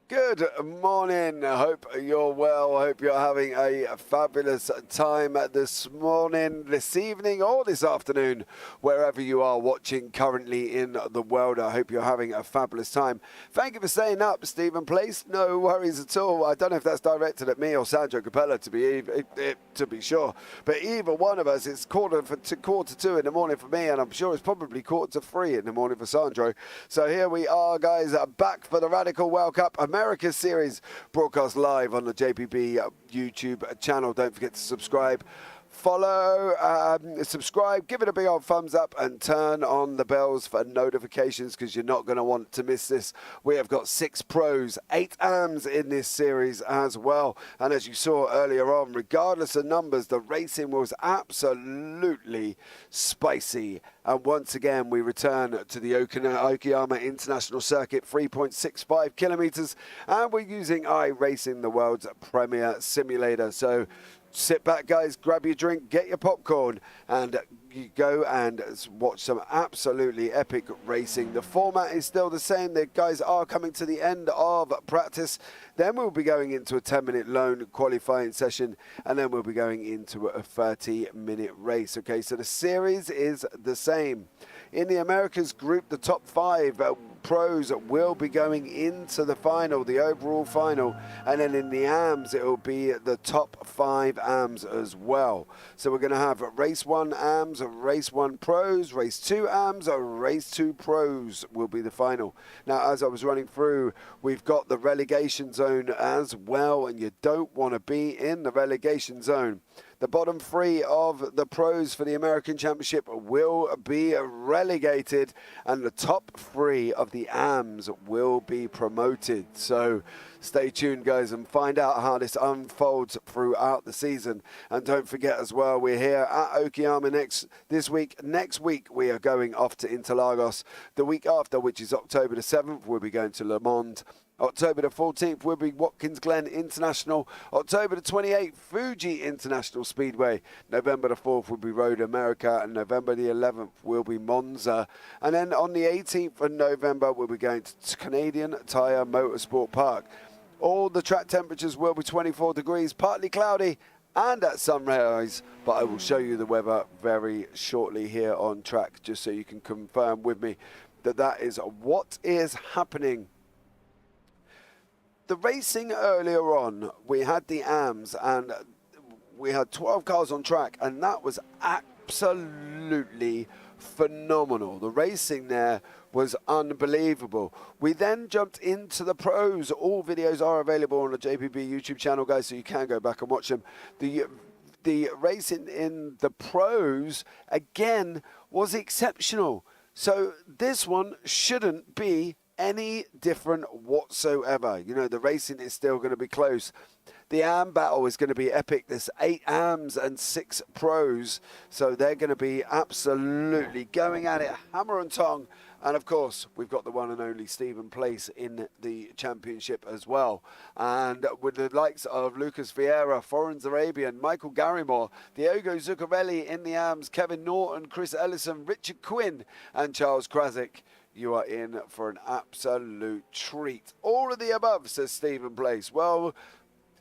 Good morning. I hope you're well. I hope you're having a fabulous time this morning, this evening, or this afternoon, wherever you are watching currently in the world. I hope you're having a fabulous time. Thank you for staying up, Stephen Place. No worries at all. I don't know if that's directed at me or Sandro Capella, to be sure. But either one of us, it's quarter two in the morning for me, and I'm sure it's probably 2:45 in the morning for Sandro. So here we are, guys, back for the Radical World Cup Americas series, broadcast live on the JPB YouTube channel. Don't forget to subscribe, follow, subscribe, give it a big old thumbs up, and turn on the bells for notifications, because you're not going to want to miss this. We have got 6 pros, 8 AMs in this series as well. And as you saw earlier on, regardless of numbers, the racing was absolutely spicy. And once again, we return to the Okayama International Circuit, 3.65 kilometers, and we're using iRacing, the world's premier simulator. So sit back, guys, grab your drink, get your popcorn, and you go and watch some absolutely epic racing. The format is still the same. The guys are coming to the end of practice. Then we'll be going into a 10-minute lone qualifying session, and then we'll be going into a 30-minute race. Okay, so the series is the same. In the Americas group, the top 5 pros will be going into the final, the overall final, and then in the AMs, it will be the top 5 AMs as well. So we're going to have race 1 AMs, race 1 pros, race 2 AMs, race 2 pros will be the final. Now, as I was running through, we've got the relegation zone as well, and you don't want to be in the relegation zone. The bottom 3 of the pros for the American Championship will be relegated, and the top 3 of the AMs will be promoted. So stay tuned, guys, and find out how this unfolds throughout the season. And don't forget as well, we're here at Okayama this week. Next week, we are going off to Interlagos. The week after, which is October the 7th, we'll be going to Le Mans. October the 14th will be Watkins Glen International. October the 28th, Fuji International Speedway. November the 4th will be Road America, and November the 11th will be Monza. And then on the 18th of November, we'll be going to Canadian Tire Motorsport Park. All the track temperatures will be 24 degrees, partly cloudy, and at sunrise, but I will show you the weather very shortly here on track, just so you can confirm with me that that is what is happening. The racing earlier on, we had the AMs, and we had 12 cars on track, and that was absolutely phenomenal. The racing there was unbelievable. We then jumped into the pros. All videos are available on the JPB YouTube channel, guys, so you can go back and watch them. The racing in the pros, again, was exceptional. So this one shouldn't be any different whatsoever. You know, the racing is still going to be close. The AM battle is going to be epic. There's 8 AMs and 6 pros, so they're going to be absolutely going at it hammer and tongue. And of course, we've got the one and only Stephen Place in the championship as well. And with the likes of Lucas Vieira, Foreign Arabian, Michael Garrymore, Diogo Zacarelli in the AMs, Kevin Norton, Chris Ellison, Richard Quinn, and Charles Krasik, you are in for an absolute treat. All of the above, says Stephen Place. Well,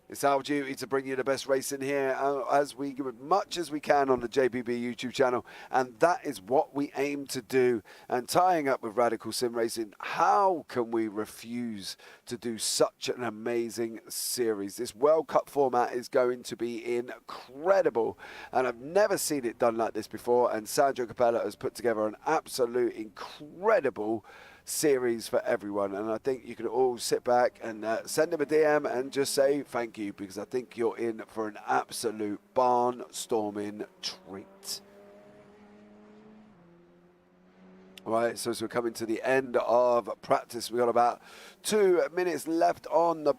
it's our duty to bring you the best racing here as much as we can on the JPB YouTube channel, and that is what we aim to do. And tying up with Radical Sim Racing, how can we refuse to do such an amazing series? This World Cup format is going to be incredible, and I've never seen it done like this before, and Sandro Capella has put together an absolute incredible series for everyone, and I think you can all sit back and send him a DM and just say thank you, because I think you're in for an absolute barnstorming treat. All right, so as we're coming to the end of practice, we've got about 2 minutes left on the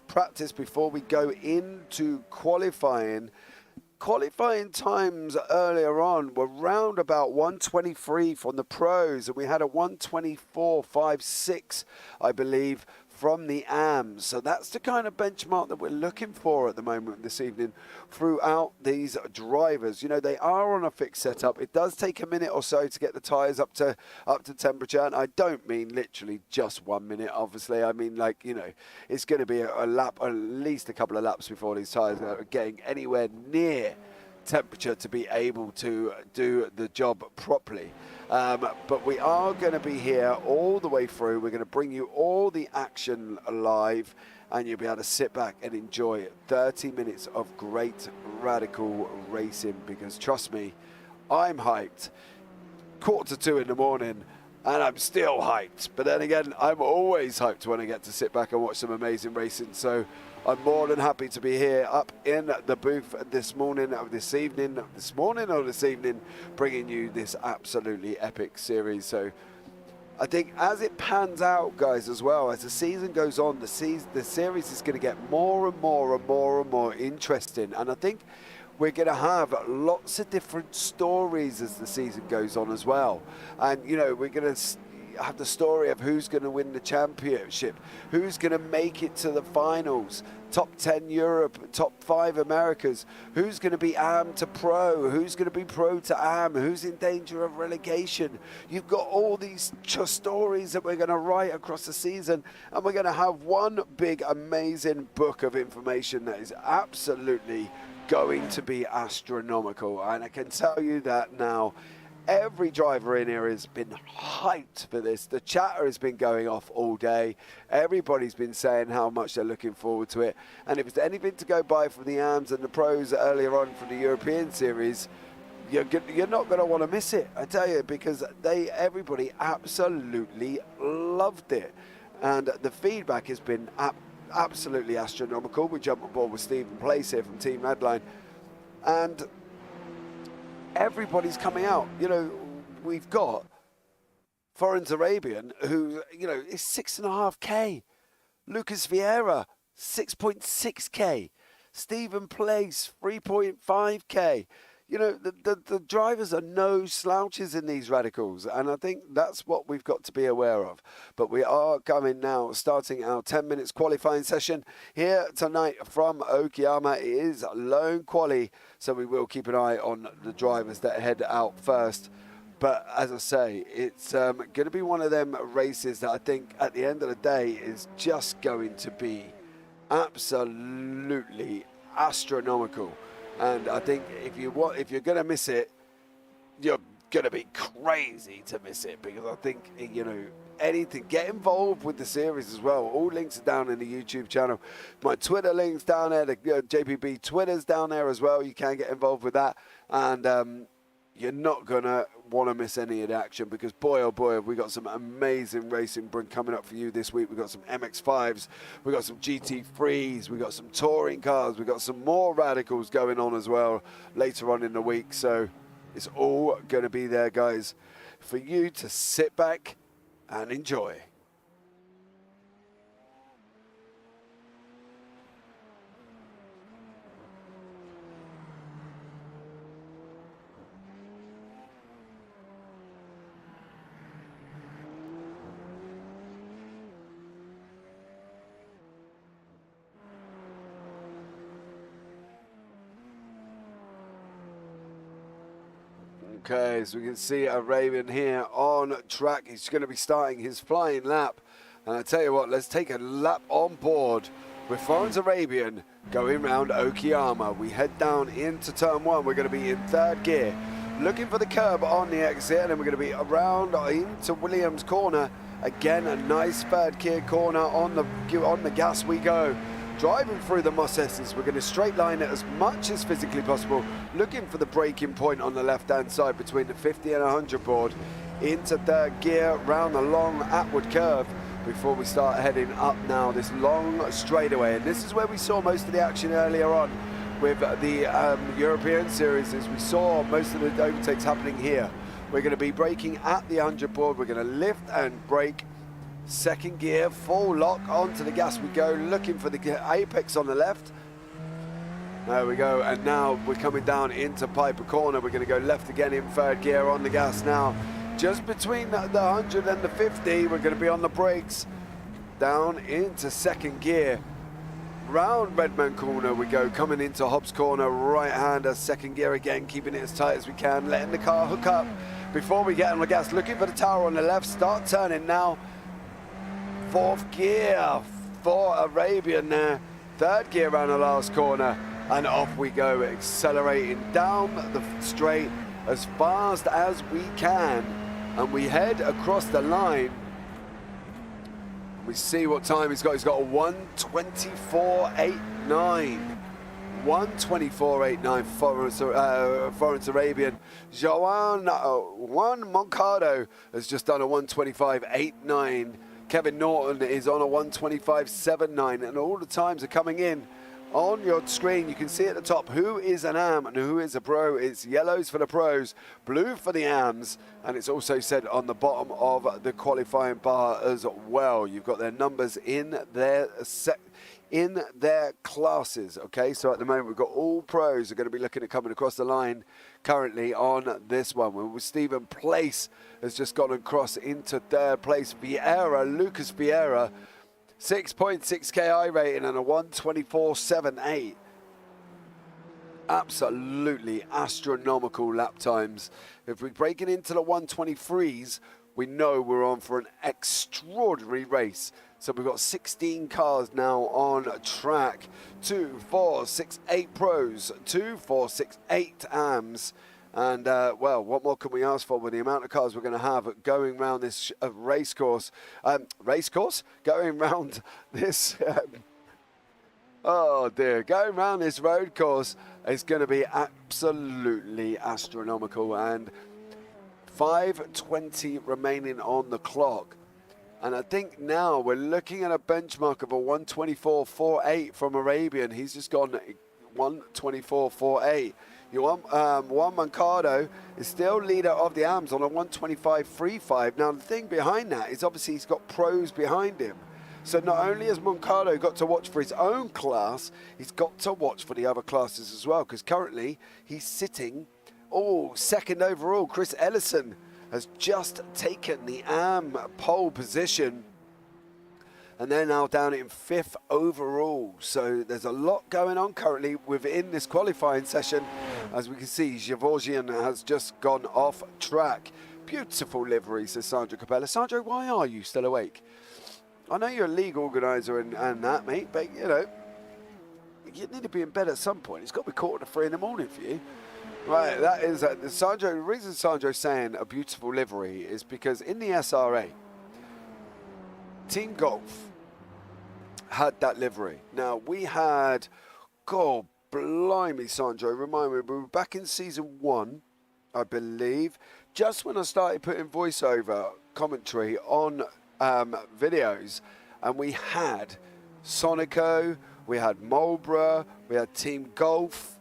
practice before we go into qualifying. Qualifying times earlier on were round about 1:23 from the pros, and we had a 1:24.56, I believe, from the AMs. So that's the kind of benchmark that we're looking for at the moment this evening throughout these drivers. You know, they are on a fixed setup. It does take a minute or so to get the tyres up to temperature, and I don't mean literally just 1 minute, obviously. I mean, like, you know, it's going to be a lap, at least a couple of laps before these tyres are getting anywhere near temperature to be able to do the job properly. But we are going to be here all the way through. We're going to bring you all the action live, and you'll be able to sit back and enjoy 30 minutes of great radical racing, because trust me, I'm hyped. 1:45 in the morning, and I'm still hyped. But then again, I'm always hyped when I get to sit back and watch some amazing racing. So I'm more than happy to be here up in the booth this evening, bringing you this absolutely epic series. So I think as it pans out, guys, as well, as the season goes on, the series is going to get more and more interesting. And I think we're going to have lots of different stories as the season goes on as well. And, you know, we're going to have the story of who's going to win the championship, who's going to make it to the finals, top 10 Europe, top 5 Americas, who's going to be AM to pro, who's going to be pro to AM, who's in danger of relegation. You've got all these stories that we're going to write across the season, and we're going to have one big amazing book of information that is absolutely going to be astronomical. And I can tell you that now. Every driver in here has been hyped for this. The chatter has been going off all day. Everybody's been saying how much they're looking forward to it. And if it's anything to go by from the AMs and the pros earlier on from the European Series, you're not going to want to miss it, I tell you, because everybody absolutely loved it. And the feedback has been absolutely astronomical. We jump on board with Stephen Place here from Team Redline. And everybody's coming out. You know, we've got Foreign Arabian, who, you know, is 6.5K. Lucas Vieira, 6.6K. Stephen Place, 3.5K. You know, the drivers are no slouches in these radicals, and I think that's what we've got to be aware of. But we are coming now, starting our 10 minutes qualifying session here tonight from Okayama. It is lone quali, so we will keep an eye on the drivers that head out first. But as I say, it's going to be one of them races that I think at the end of the day is just going to be absolutely astronomical. And I think if you're going to miss it, you're going to be crazy to miss it, because I think, you know, get involved with the series as well. All links are down in the YouTube channel. My Twitter link's down there. The JPB Twitter's down there as well. You can get involved with that. And you're not going to want to miss any of the action, because boy, oh boy, have we got some amazing racing coming up for you this week. We've got some MX-5s, we've got some GT3s, we've got some touring cars, we've got some more radicals going on as well later on in the week. So it's all going to be there, guys, for you to sit back and enjoy. Okay, so we can see Arabian here on track. He's going to be starting his flying lap. And I tell you what, let's take a lap on board with Foreign Arabian going round Okayama. We head down into turn one. We're going to be in third gear, looking for the curb on the exit, and then we're going to be around into Williams corner. Again, a nice third gear corner on the gas we go. Driving through the Mosses, we're going to straight line it as much as physically possible, looking for the braking point on the left-hand side between the 50 and 100 board, into third gear, round the long Atwood curve, before we start heading up now this long straightaway. And this is where we saw most of the action earlier on with the European Series, as we saw most of the overtakes happening here. We're going to be braking at the 100 board, we're going to lift and brake. Second gear, full lock, onto the gas we go, looking for the apex on the left. There we go, and now we're coming down into Piper Corner. We're going to go left again in third gear on the gas now. Just between the 100 and the 50, we're going to be on the brakes. down into second gear. Round Redman corner we go, coming into Hobbs corner, right-hander, second gear again, keeping it as tight as we can, letting the car hook up before we get on the gas, looking for the tower on the left, start turning now. Fourth gear for Arabian there, third gear around the last corner, and off we go, accelerating down the straight as fast as we can, and we head across the line. We see what time he's got. He's got a 1:24.89. 1:24.89 Florence Arabian. Juan Moncado has just done a 1:25.89. Kevin Norton is on a 1:25.79, and all the times are coming in. On your screen, you can see at the top who is an AM and who is a pro. It's yellows for the pros, blue for the AMs, and it's also said on the bottom of the qualifying bar as well. You've got their numbers in their classes. Okay, so at the moment we've got all pros are going to be looking at coming across the line currently on this one. Stephen Place has just gone across into third place. Lucas Vieira, 6.6 KI rating and a 1:24.78. Absolutely astronomical lap times. If we're breaking into the 1:23s, we know we're on for an extraordinary race. So we've got 16 cars now on track. 2, 4, 6, 8 pros, 2, 4, 6, 8 AMs. And, well, what more can we ask for with the amount of cars we're going to have going around this race course? Going around this... oh, dear. Going around this road course is going to be absolutely astronomical. And 5:20 remaining on the clock. And I think now we're looking at a benchmark of a 1:24.48 from Arabian. He's just gone 1:24.48. Juan Moncado is still leader of the AMs on a 1:25.35. Now, the thing behind that is obviously he's got pros behind him. So not only has Moncado got to watch for his own class, he's got to watch for the other classes as well, because currently he's sitting, second overall. Chris Ellison has just taken the AM pole position, and they're now down in 5th overall. So there's a lot going on currently within this qualifying session. As we can see, Gevorgian has just gone off track. Beautiful livery, says Sandro Capella. Sandro, why are you still awake? I know you're a league organiser and that, mate, but, you know, you need to be in bed at some point. It's got to be 2:45 in the morning for you. Right, that is Sandro. The reason Sandro's saying a beautiful livery is because in the SRA, Team Golf had that livery. Now, we had, God blimey, Sandro, remind me, we were back in season 1, I believe, just when I started putting voiceover commentary on videos, and we had Sonico, we had Marlborough, we had Team Golf,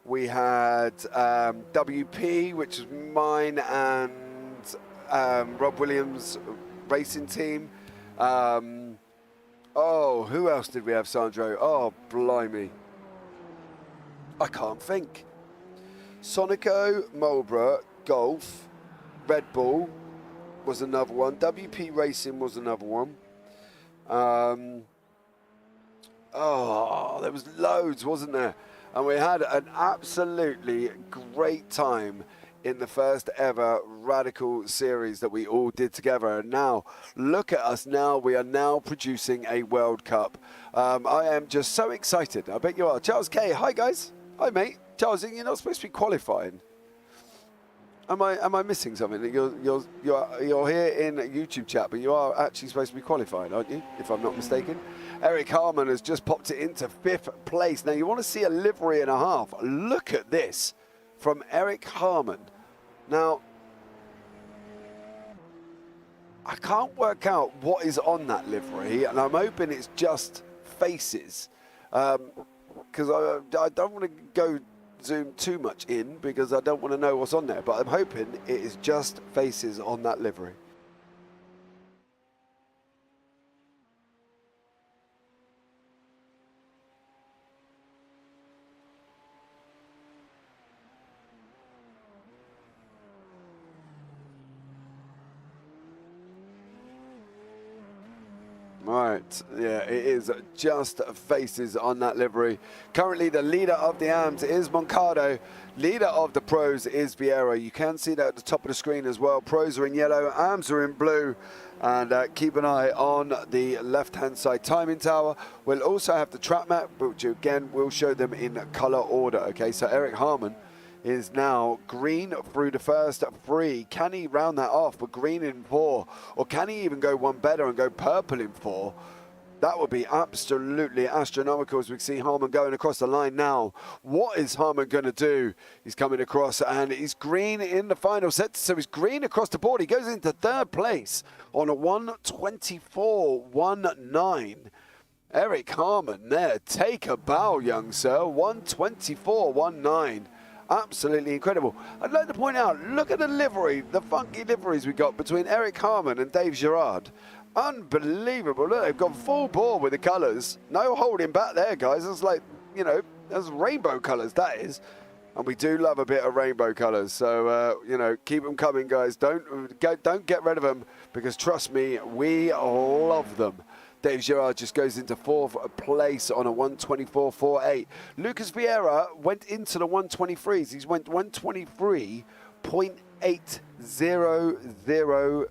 we had WP, which was mine and Rob Williams' racing team. Who else did we have, Sandro? Oh, blimey. I can't think. Sonico, Marlborough, Golf, Red Bull was another one. WP Racing was another one. There was loads, wasn't there? And we had an absolutely great time in the first ever Radical series that we all did together. And now, look at us now. We are now producing a World Cup. I am just so excited. I bet you are. Charles K, hi guys. Hi mate. Charles, you're not supposed to be qualifying. Am I missing something? You're here in YouTube chat, but you are actually supposed to be qualifying, aren't you? If I'm not mistaken. Eric Harmon has just popped it into 5th place. Now you want to see a livery and a half. Look at this from Eric Harmon. Now, I can't work out what is on that livery, and I'm hoping it's just faces, because I don't want to go zoom too much in because I don't want to know what's on there, but I'm hoping it is just faces on that livery. Right, yeah, it is just faces on that livery. Currently, the leader of the AMs is Moncado. Leader of the pros is Vieira. You can see that at the top of the screen as well. Pros are in yellow, AMs are in blue. And keep an eye on the left-hand side timing tower. We'll also have the track map, which again will show them in color order. Okay, so Eric Harmon is now green through the first 3. Can he round that off with green in 4? Or can he even go one better and go purple in 4? That would be absolutely astronomical as we see Harmon going across the line now. What is Harmon going to do? He's coming across and he's green in the final set. So he's green across the board. He goes into 3rd place on a 1:24.19. Eric Harmon there. Take a bow, young sir. 1:24.19. Absolutely incredible. I'd like to point out, look at the livery, the funky liveries we got between Eric Harmon and Dave Gerard. Unbelievable. Look, they've gone full bore with the colours. No holding back there, guys. It's like, you know, that's rainbow colours, that is. And we do love a bit of rainbow colours. So, you know, keep them coming, guys. Don't get rid of them because, trust me, we love them. Dave Gerard just goes into 4th place on a 1:24.48. Lucas Vieira went into the 1:23s. He's went 1:23.800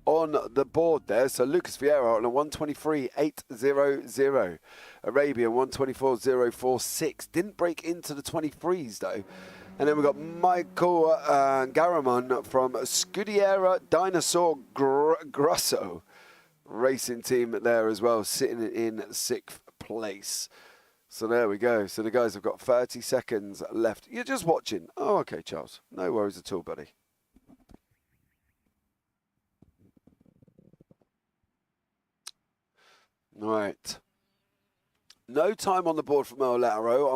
on the board there. So Lucas Vieira on a 1:23.800. Arabian 1:24.046. Didn't break into the 23s though. And then we've got Michael Garamond from Scuderia Dinosaur Grosso racing team there as well, sitting in 6th place. So there we go. So the guys have got 30 seconds left. You're just watching. Oh, okay, Charles. No worries at all, buddy. All right. No time on the board from El Lateral.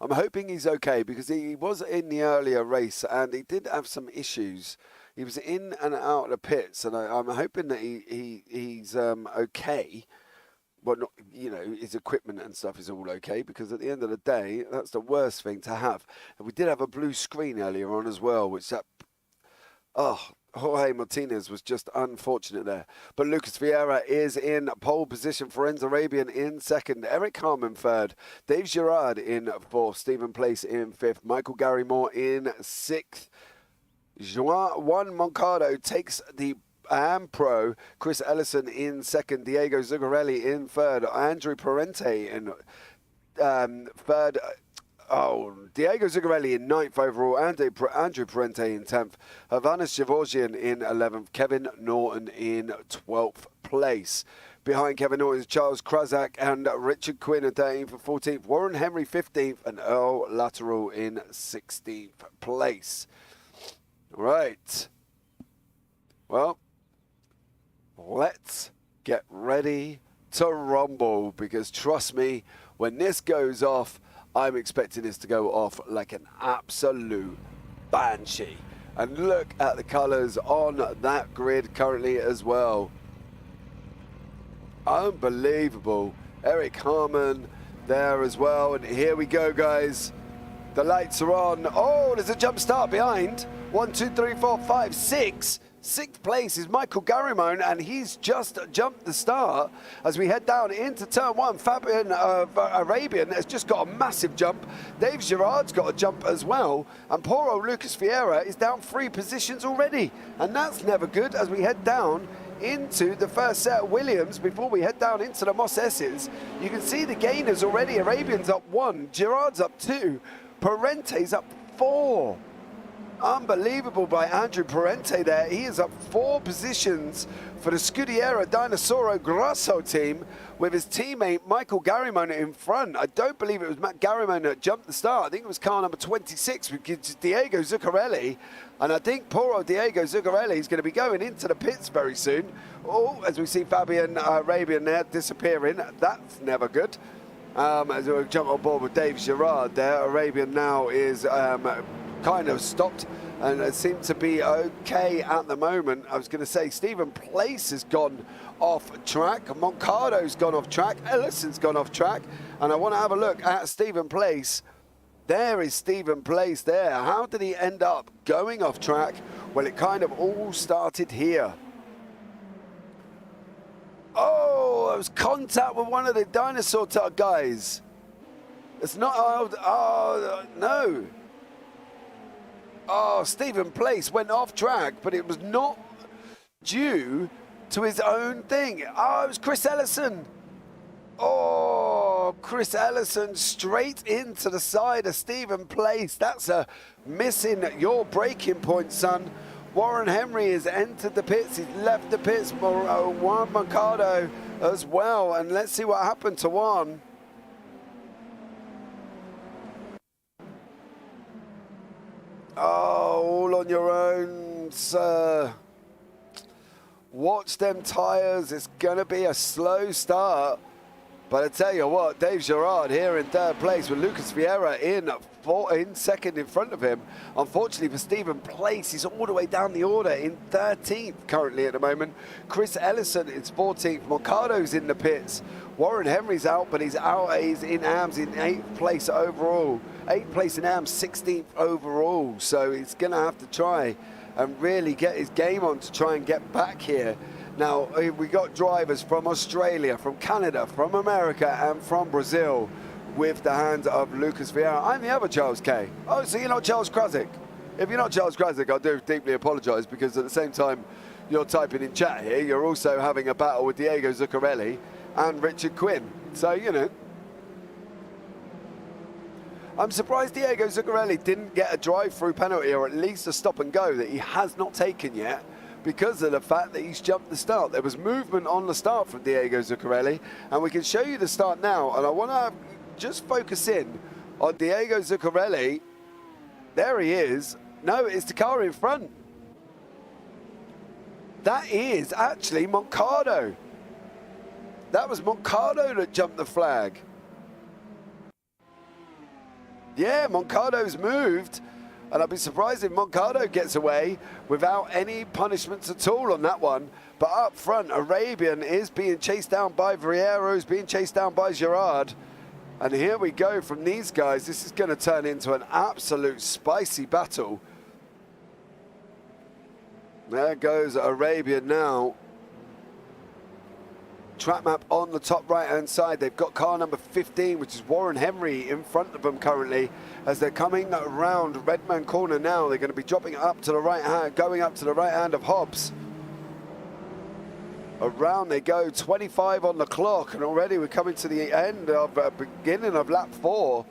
I'm hoping he's okay because he was in the earlier race and he did have some issues. He was in and out of the pits, and I'm hoping that he's okay. But not, you know, his equipment and stuff is all okay because at the end of the day, that's the worst thing to have. And we did have a blue screen earlier on as well, which Jorge Martinez was just unfortunate there. But Lucas Vieira is in pole position. Forenz Arabian in 2nd. Eric Harmon 3rd. Dave Gerard in 4th. Stephen Place in 5th. Michael Gary Moore in 6th. Juan Moncado takes the AM Pro. Chris Ellison in 2nd. Diego Zacarelli in 3rd. Andrew Parente in 3rd. Diego Zacarelli in 9th overall. Andrew Parente in 10th. Havanas Gevorgian in 11th. Kevin Norton in 12th place. Behind Kevin Norton is Charles Krazak and Richard Quinn in 13th and 14th. Warren Henry 15th and Earl Lateral in 16th place. Right. Well, let's get ready to rumble because trust me, when this goes off, I'm expecting this to go off like an absolute banshee. And look at the colours on that grid currently as well. Unbelievable. Eric Harmon there as well. And here we go, guys. The lights are on. Oh, there's a jump start behind. 1, 2, 3, 4, 5, 6. 6th place is Michael Garimone, and he's just jumped the start as we head down into turn 1. Fabian Arabian has just got a massive jump. Dave Gerard's got a jump as well, and poor old Lucas Vieira is down 3 positions already, and that's never good as we head down into the first set of Williams before we head down into the Moss S's. You can see the gainers already. Arabian's up 1, Gerard's up 2, Parente's up 4. Unbelievable by Andrew Parente there. He is up 4 positions for the Scuderia Dinosauro Grosso team with his teammate Michael Garimone in front. I don't believe it was Matt Garimone that jumped the start. I think it was car number 26, which is Diego Zacarelli. And I think poor old Diego Zacarelli is going to be going into the pits very soon. Oh, as we see Fabian Arabian there disappearing. That's never good. As we jump on board with Dave Gerard there. Arabian now is kind of stopped and it seemed to be okay at the moment. I was going to say Stephen Place has gone off track, Moncado's gone off track, Ellison's gone off track, and I want to have a look at Stephen Place. There is Stephen Place there. How did he end up going off track? Well, it kind of all started here. Oh, it was contact with one of the dinosaur guys. It's not, oh, no. Oh, Stephen Place went off track, but it was not due to his own thing. Oh, it was Chris Ellison. Oh, Chris Ellison straight into the side of Stephen Place. That's a missing your braking point, son. Warren Henry has entered the pits. He's left the pits. Juan Mercado as well. And let's see what happened to Juan. Oh, all on your own, sir. Watch them tyres. It's going to be a slow start. But I tell you what, Dave Gerard here in third place with Lucas Vieira in second in front of him. Unfortunately for Stephen Place, he's all the way down the order in 13th currently at the moment. Chris Ellison is 14th. Mercado's in the pits. Warren Henry's out, but he's in AMS in 8th place overall. 8th place in AMS, 16th overall. So he's going to have to try and really get his game on to try and get back here. Now, we got drivers from Australia, from Canada, from America, and from Brazil with the hand of Lucas Vieira. I'm the other Charles K. Oh, so you're not Charles Krasik? If you're not Charles Krasik, I do deeply apologise, because at the same time you're typing in chat here, you're also having a battle with Diego Zacarelli and Richard Quinn. So, you know. I'm surprised Diego Zacarelli didn't get a drive-through penalty, or at least a stop and go that he has not taken yet, because of the fact that he's jumped the start. There was movement on the start from Diego Zacarelli, and we can show you the start now, and I want to just focus in on Diego Zacarelli. There he is. No, it's the car in front. That is actually Mercado. That was Mercado that jumped the flag. Yeah, Mercado's moved. And I'd be surprised if Mercado gets away without any punishments at all on that one. But up front, Arabian is being chased down by Vieira, who's being chased down by Gerard. And here we go from these guys. This is going to turn into an absolute spicy battle. There goes Arabian now. Track map on the top right-hand side. They've got car number 15, which is Warren Henry, in front of them currently. As they're coming around Redman Corner now, they're going to be dropping up to the right hand, going up to the right hand of Hobbs. Around they go, 25 on the clock, and already we're coming to the end of beginning of lap 4.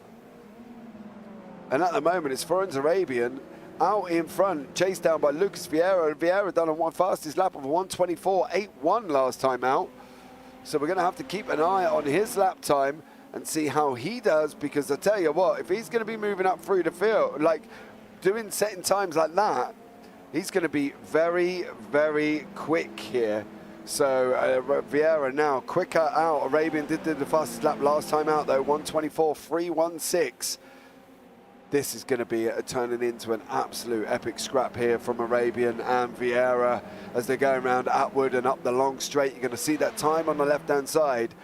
And at the moment, it's Florence Arabian out in front, chased down by Lucas Vieira. Vieira done a fastest lap of 1:24.81 last time out. So we're going to have to keep an eye on his lap time and see how he does, because I tell you what, if he's going to be moving up through the field, like setting times like that, he's going to be very, very quick here. So Vieira now quicker out. Arabian did the fastest lap last time out though, 1:24.316. This is going to be turning into an absolute epic scrap here from Arabian and Vieira as they're going around Atwood and up the long straight. You're going to see that time on the left-hand side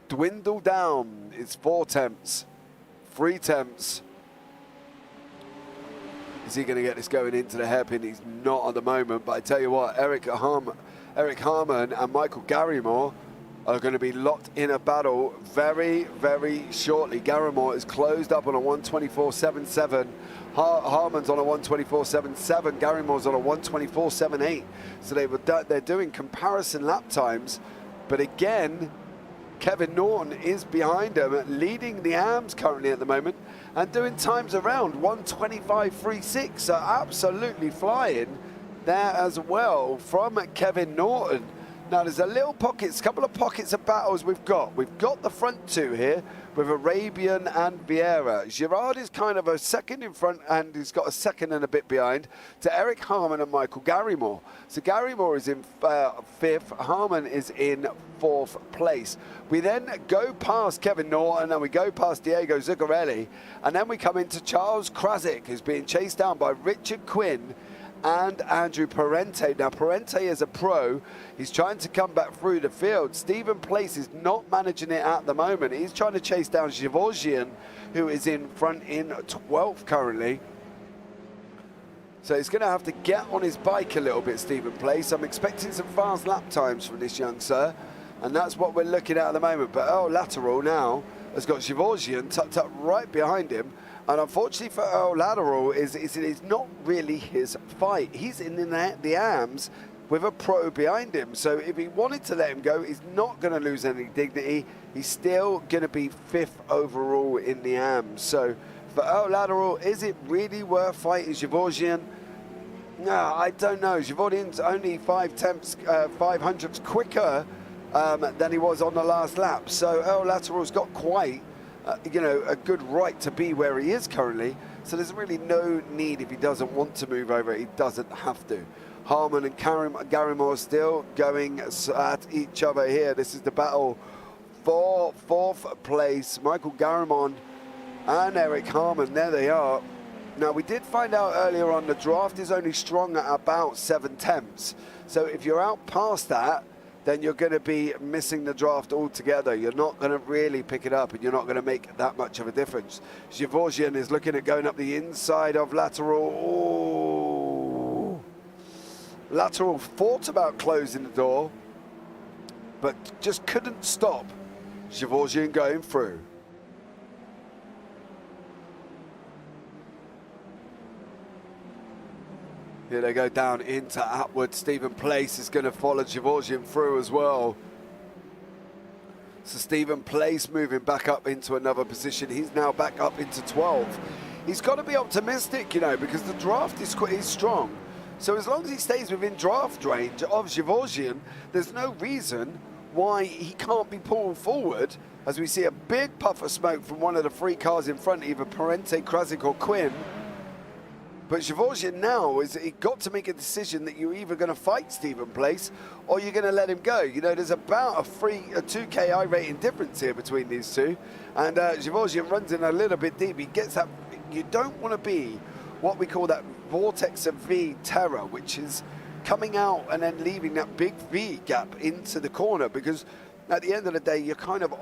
dwindle down. It's 4 tenths, 3 tenths. Is he going to get this going into the hairpin? He's not at the moment, but I tell you what, Eric Harmon and Michael Garrymore are going to be locked in a battle very, very shortly. Garrymore is closed up on a 1:24.77. Harmon's on a 1:24.77. Garrymore's on a 1:24.78. So they're doing comparison lap times. But again, Kevin Norton is behind him, leading the AMS currently at the moment and doing times around 1:25.36. So absolutely flying there as well from Kevin Norton. Now there's a couple of pockets of battles we've got. We've got the front two here with Arabian and Vieira. Gerard is kind of a second in front, and he's got a second and a bit behind to Eric Harmon and Michael Garrymore. So Garrymore is in 5th, Harmon is in 4th place. We then go past Kevin Norton and we go past Diego Zacarelli, and then we come into Charles Krasik, who's being chased down by Richard Quinn and Andrew Parente. Now Parente is a pro. He's trying to come back through the field. Stephen Place is not managing it at the moment. He's trying to chase down Gevorgian, who is in front in 12th currently. So he's going to have to get on his bike a little bit, Stephen Place. I'm expecting some fast lap times from this young sir. And that's what we're looking at the moment. But Earl Lateral now has got Gevorgian tucked up right behind him. And unfortunately for Earl Lateral, it's not really his fight. He's in the AMs with a pro behind him. So if he wanted to let him go, he's not going to lose any dignity. He's still going to be 5th overall in the AMs. So for Earl Lateral, is it really worth fighting Gevorgian? No, I don't know. Gevorgian's only 500ths quicker than he was on the last lap. So Earl Lateral's got quite, a good right to be where he is currently. So there's really no need, if he doesn't want to move over, he doesn't have to. Harmon and Garrimore still going at each other here. This is the battle for 4th place. Michael Garrimore and Eric Harmon, there they are. Now, we did find out earlier on the draft is only strong at about 7/10. So if you're out past that, then you're going to be missing the draft altogether. You're not going to really pick it up, and you're not going to make that much of a difference. Gevorgian is looking at going up the inside of Lateral. Oh. Lateral thought about closing the door, but just couldn't stop Gevorgian going through. Here they go down into Atwood. Stephen Place is going to follow Gevorgian through as well. So Stephen Place moving back up into another position. He's now back up into 12th. He's got to be optimistic, because the draft is strong. So as long as he stays within draft range of Gevorgian, there's no reason why he can't be pulled forward, as we see a big puff of smoke from one of the 3 cars in front, either Parente, Krasik or Quinn. But Gevorgian now has got to make a decision that you're either going to fight Stephen Place or you're going to let him go. There's about a 2 KI rating difference here between these two. And Gevorgian runs in a little bit deep. He gets that. You don't want to be what we call that vortex of V terror, which is coming out and then leaving that big V gap into the corner, because at the end of the day, you're kind of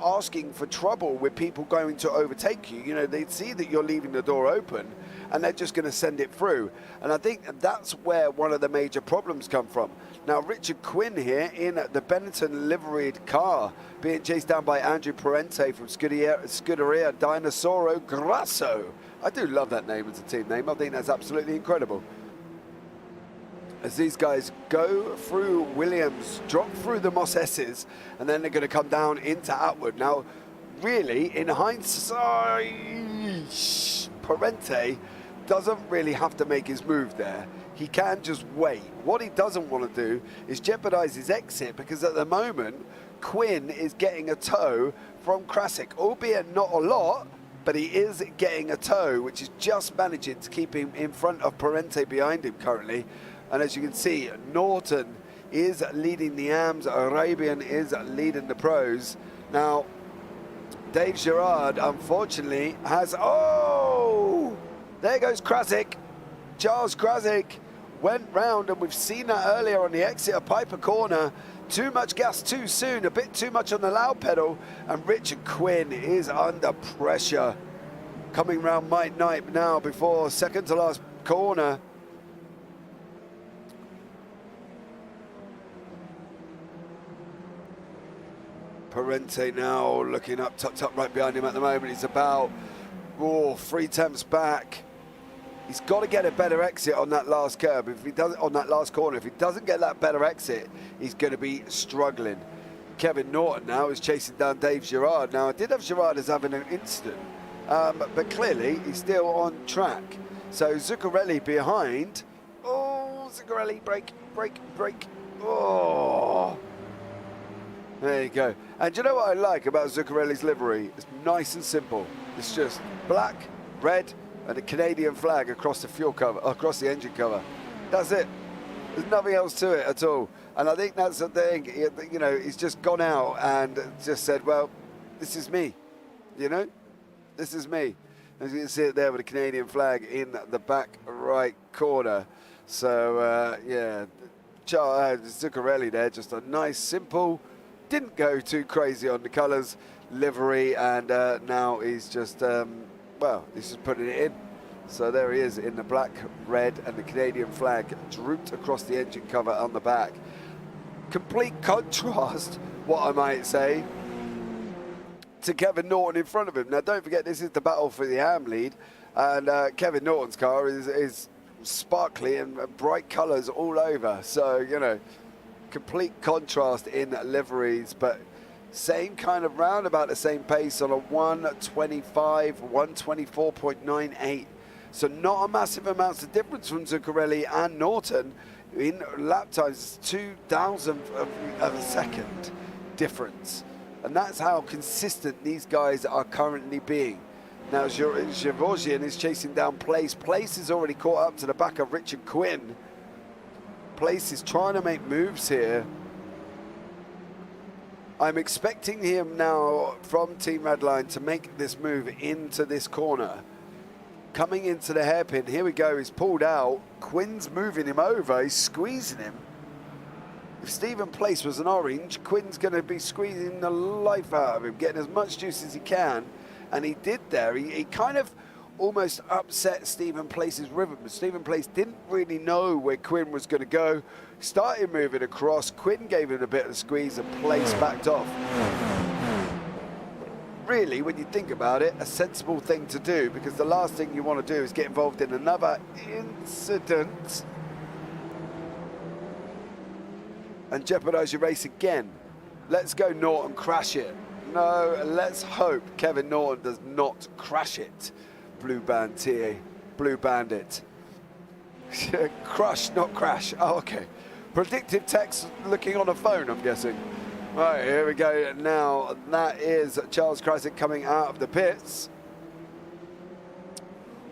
asking for trouble with people going to overtake you. They see that you're leaving the door open and they're just going to send it through. And I think that's where one of the major problems come from. Now, Richard Quinn here in the Benetton liveried car, being chased down by Andrew Parente from Scuderia Dinosauro Grasso. I do love that name as a team name. I think that's absolutely incredible. As these guys go through Williams, drop through the Moss S's, and then they're going to come down into Atwood. Now, really, in hindsight, Parente doesn't really have to make his move there. He can just wait. What he doesn't want to do is jeopardize his exit, because at the moment, Quinn is getting a tow from Krasik, albeit not a lot, but he is getting a tow, which is just managing to keep him in front of Parente behind him currently. And as you can see, Norton is leading the AMs, Arabian is leading the pros. Now, Dave Gerard, unfortunately, has... Oh! There goes Krasik. Charles Krasik went round, and we've seen that earlier on the exit of Piper Corner. Too much gas too soon, a bit too much on the loud pedal, and Richard Quinn is under pressure. Coming round Mike Knight now before second to last corner. Parente now looking up, tucked up right behind him at the moment. He's about 3/10 back. He's got to get a better exit on that last curb. If he doesn't, on that last corner, if he doesn't get that better exit, he's going to be struggling. Kevin Norton now is chasing down Dave Gerard. Now, I did have Gerard as having an incident, but clearly he's still on track. So Zacarelli behind. Oh, Zacarelli, brake. Oh. There you go. And do you know what I like about Zuccarelli's livery? It's nice and simple. It's just black, red, and a Canadian flag across the fuel cover, across the engine cover. That's it. There's nothing else to it at all. And I think that's the thing. He's just gone out and just said, well, this is me. This is me. As you can see it there with a Canadian flag in the back right corner. So, yeah, Zuccarelli there, just a nice, simple, didn't go too crazy on the colours, livery, and now he's just, he's just putting it in. So there he is in the black, red, and the Canadian flag drooped across the engine cover on the back. Complete contrast, what I might say, to Kevin Norton in front of him. Now, don't forget, this is the battle for the AM lead, and Kevin Norton's car is sparkly and bright colours all over. So, you know, complete contrast in liveries, but same kind of round, about the same pace on a 125, 124.98. So not a massive amount of difference from Zacarelli and Norton. In lap times, it's 0.02 of a second difference. And that's how consistent these guys are currently being. Now, Gevorgian is chasing down Place. Place is already caught up to the back of Richard Quinn. Place is trying to make moves here. I'm expecting him now from Team Redline to make this move into this corner. Coming into the hairpin, here we go, he's pulled out. Quinn's moving him over, he's squeezing him. If Stephen Place was an orange, Quinn's going to be squeezing the life out of him, getting as much juice as he can. And he did there. He kind of almost upset Stephen Place's rhythm. Stephen Place didn't really know where Quinn was going to go. Started moving across. Quinn gave it a bit of a squeeze and Place backed off. Really, when you think about it, a sensible thing to do, because the last thing you want to do is get involved in another incident and jeopardize your race again. Let's go Norton, crash it. No, let's hope Kevin Norton does not crash it. Blue Bandit. Crush, not crash. Oh, okay. Predictive text looking on a phone, I'm guessing. Right, here we go. Now, that is Charles Krasik coming out of the pits.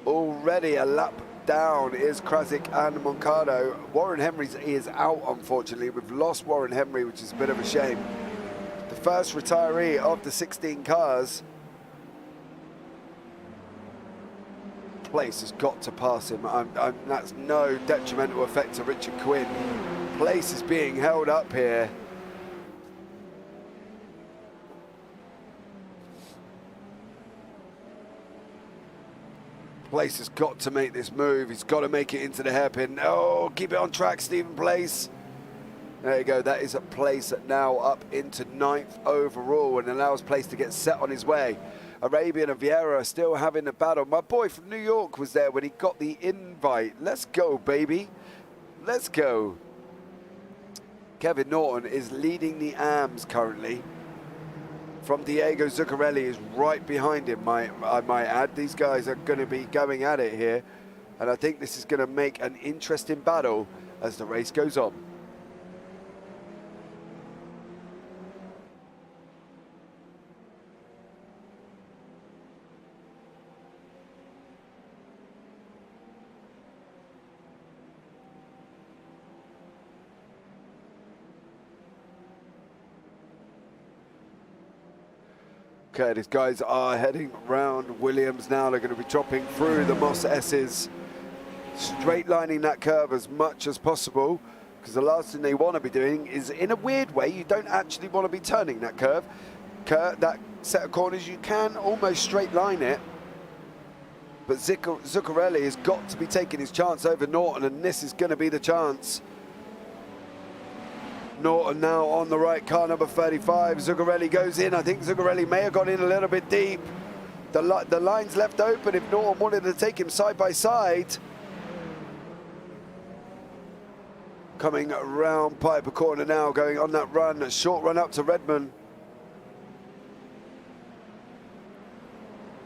Already a lap down is Krasik and Moncado. Warren Henry is out, unfortunately. We've lost Warren Henry, which is a bit of a shame. The first retiree of the 16 cars. Place has got to pass him. That's no detrimental effect to Richard Quinn. Place is being held up here. Place has got to make this move. He's got to make it into the hairpin. Oh, keep it on track, Stephen Place. There you go. That is a Place now up into 9th overall and allows Place to get set on his way. Arabian and Vieira are still having a battle. My boy from New York was there when he got the invite. Let's go, baby. Let's go. Kevin Norton is leading the AMs currently. From Diego Zacarelli is right behind him, I might add. These guys are going to be going at it here. And I think this is going to make an interesting battle as the race goes on. Okay, these guys are heading round Williams now. They're going to be dropping through the Moss S's, straight lining that curve as much as possible, because the last thing they want to be doing is, in a weird way, you don't actually want to be turning that curve. That set of corners, you can almost straight line it, but Zacarelli has got to be taking his chance over Norton, and this is going to be the chance. Norton now on the right, car number 35. Zacarelli goes in. I think Zacarelli may have gone in a little bit deep. The line's left open if Norton wanted to take him side by side. Coming around Piper Corner now, going on that run, a short run up to Redmond.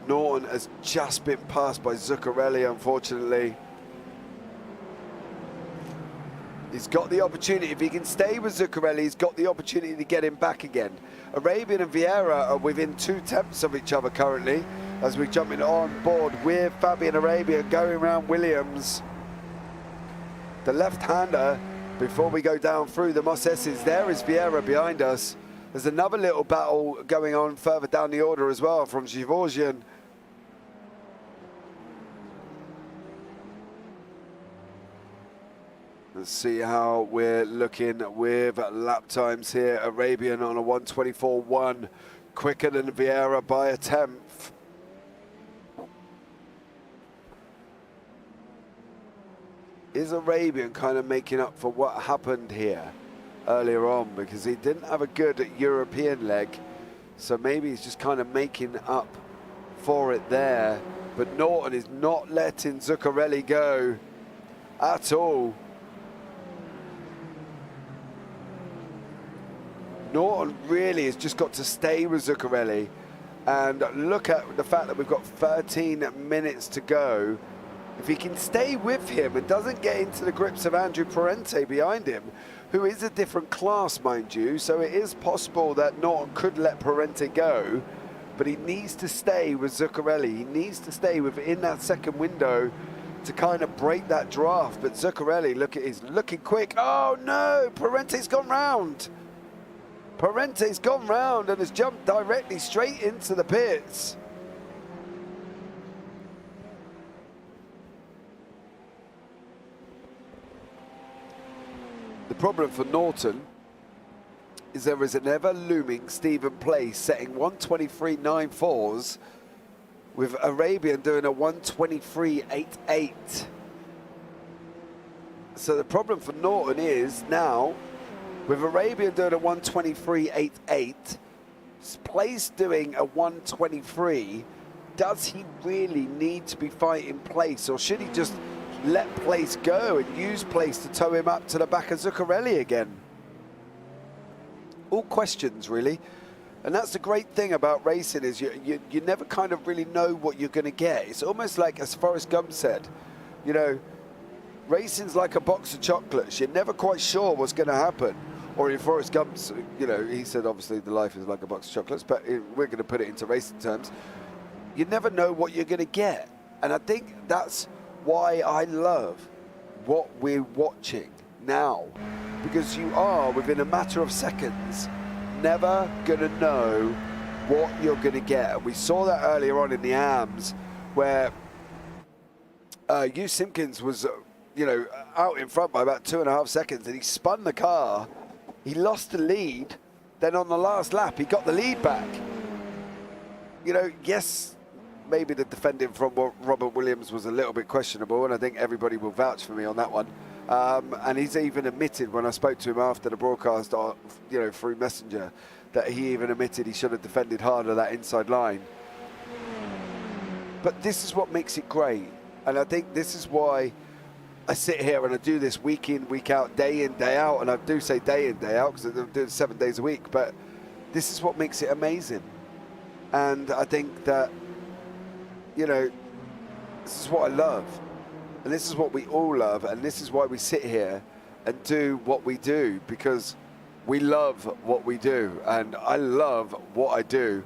Norton has just been passed by Zacarelli, unfortunately. He's got the opportunity, if he can stay with Zacarelli, he's got the opportunity to get him back again. Arabian and Vieira are within 2/10 of each other currently, as we're jumping on board with Fabian Arabian going around Williams. The left-hander, before we go down through the Moss S's, there is Vieira behind us. There's another little battle going on further down the order as well from Gevorgian. Let's see how we're looking with lap times here. Arabian on a 1:24.1, quicker than Vieira by a 10th. Is Arabian kind of making up for what happened here? earlier on, because he didn't have a good European leg. So maybe he's just kind of making up for it there. But Norton is not letting Zacarelli go at all. Norton really has just got to stay with Zacarelli. And look at the fact that we've got 13 minutes to go. If he can stay with him and doesn't get into the grips of Andrew Parente behind him, who is a different class, mind you, so it is possible that Norton could let Parente go, but he needs to stay with Zacarelli. He needs to stay within that second window to kind of break that draft. But Zacarelli, look at, he's looking quick. Oh no, Parente's gone round. Parente's gone round and has jumped directly straight into the pits. The problem for Norton is there is an ever-looming Stephen Place setting 123.94s with Arabian doing a 123.88. So the problem for Norton is now, with Arabian doing a 123.88, Place doing a 123, does he really need to be fighting Place, or should he just let Place go and use Place to tow him up to the back of Zacarelli again? All questions, really. And that's the great thing about racing, is you never kind of really know what you're going to get. It's almost like, as Forrest Gump said, you know, racing's like a box of chocolates. You're never quite sure what's going to happen. Or in Forrest Gump's, you know, he said obviously the life is like a box of chocolates, but we're going to put it into racing terms. You never know what you're going to get. And I think that's why I love what we're watching now, because you are, within a matter of seconds, never going to know what you're going to get. And we saw that earlier on in the AMs, where Hugh Simpkins was, you know, out in front by about 2.5 seconds, and he spun the car. He lost the lead. Then on the last lap, he got the lead back. You know, yes, maybe the defending from Robert Williams was a little bit questionable, and I think everybody will vouch for me on that one. And he's even admitted, when I spoke to him after the broadcast, you know, through Messenger, that he even admitted he should have defended harder that inside line. But this is what makes it great, and I think this is why I sit here and I do this week in, week out, day in, day out, and I do say day in, day out because I'm doing 7 days a week, but this is what makes it amazing. And I think that, you know, this is what I love, and this is what we all love, and this is why we sit here and do what we do, because we love what we do, and I love what I do.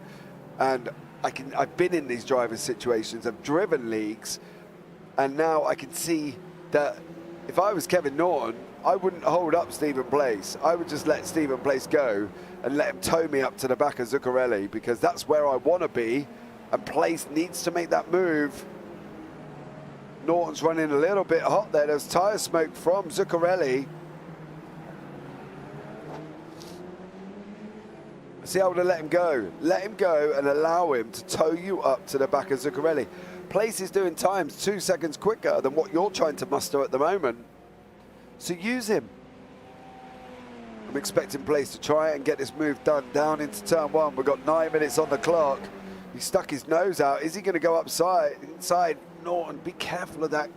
And I've been in these driving situations, I've driven leagues, and now I can see that if I was Kevin Norton, I wouldn't hold up Stephen Place. I would just let Stephen Place go and let him tow me up to the back of Zacarelli, because that's where I want to be, and Place needs to make that move. Norton's running a little bit hot there. There's tyre smoke from Zacarelli. See, I would have let him go. Let him go and allow him to tow you up to the back of Zacarelli. Place is doing times 2 seconds quicker than what you're trying to muster at the moment. So use him. I'm expecting Place to try and get this move done down into turn 1. We've got 9 minutes on the clock. He stuck his nose out. Is he going to go inside? Norton, be careful of that.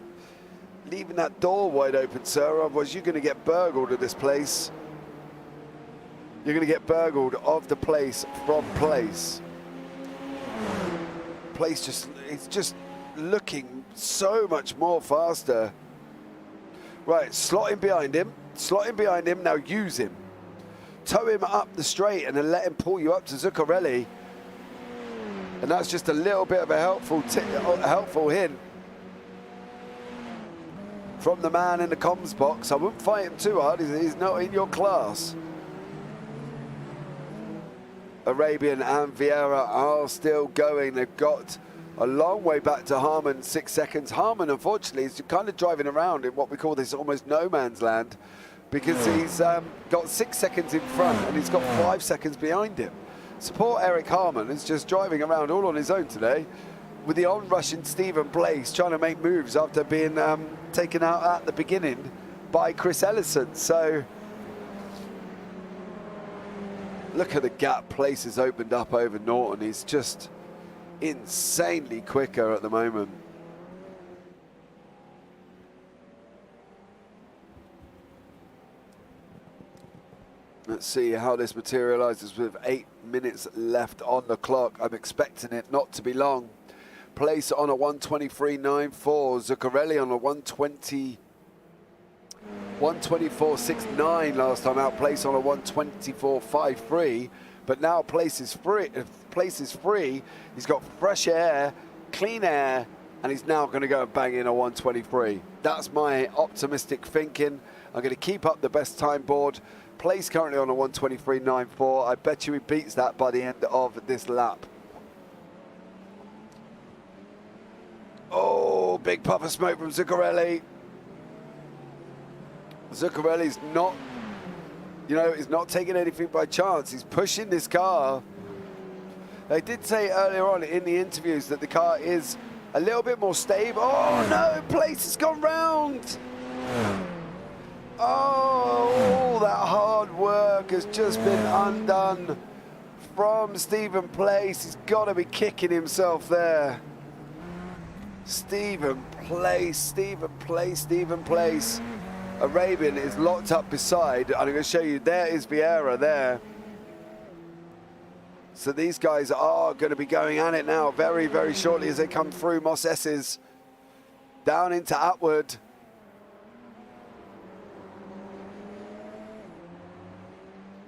Leaving that door wide open, sir. Otherwise, you're going to get burgled at this place. You're going to get burgled of the place from Place. Place it's just looking so much more faster. Right, slot him behind him. Slot him behind him. Now use him. Tow him up the straight and then let him pull you up to Zacarelli. And that's just a little bit of a helpful hint from the man in the comms box. I wouldn't fight him too hard. He's not in your class. Arabian and Vieira are still going. They've got a long way back to Harmon, 6 seconds. Harmon, unfortunately, is kind of driving around in what we call this almost no man's land, because he's got 6 seconds in front and he's got 5 seconds behind him. So poor Eric Harmon is just driving around all on his own today, with the on-rushing Stephen Place trying to make moves after being taken out at the beginning by Chris Ellison. So Look at the gap Place has opened up over Norton. He's just insanely quicker at the moment. Let's see how this materializes with 8 minutes left on the clock. I'm expecting it not to be long. Place on a 1:23.94. Zacarelli on a 1:24.69 last time out. Place on a 1:24.53. But now Place is free. Place is free. He's got fresh air, clean air, and he's now going to go and bang in a 1:23. That's my optimistic thinking. I'm going to keep up the best time board. Place currently on a 1:23.94. I bet you he beats that by the end of this lap. Oh, big puff of smoke from Zacarelli. Zacarelli's not, you know, he's not taking anything by chance. He's pushing this car. They did say earlier on in the interviews that the car is a little bit more stable. Oh no, Place has gone round. Oh, that hard work has just been undone from Stephen Place. He's got to be kicking himself there. Stephen Place. Arabian is locked up beside. I'm going to show you, there is Vieira there. So these guys are going to be going at it now very, very shortly as they come through Mos Esses down into Atwood.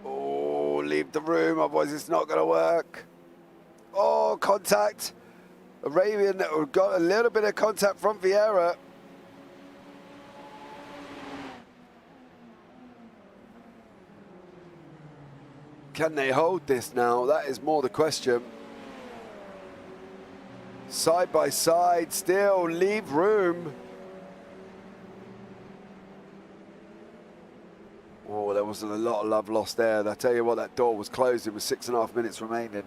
Oh, leave the room, otherwise it's not going to work. Oh, contact. Arabian got a little bit of contact from Vieira. Can they hold this now? That is more the question. Side by side, still leave room. Oh, there wasn't a lot of love lost there. I tell you what, that door was closing with 6.5 minutes remaining.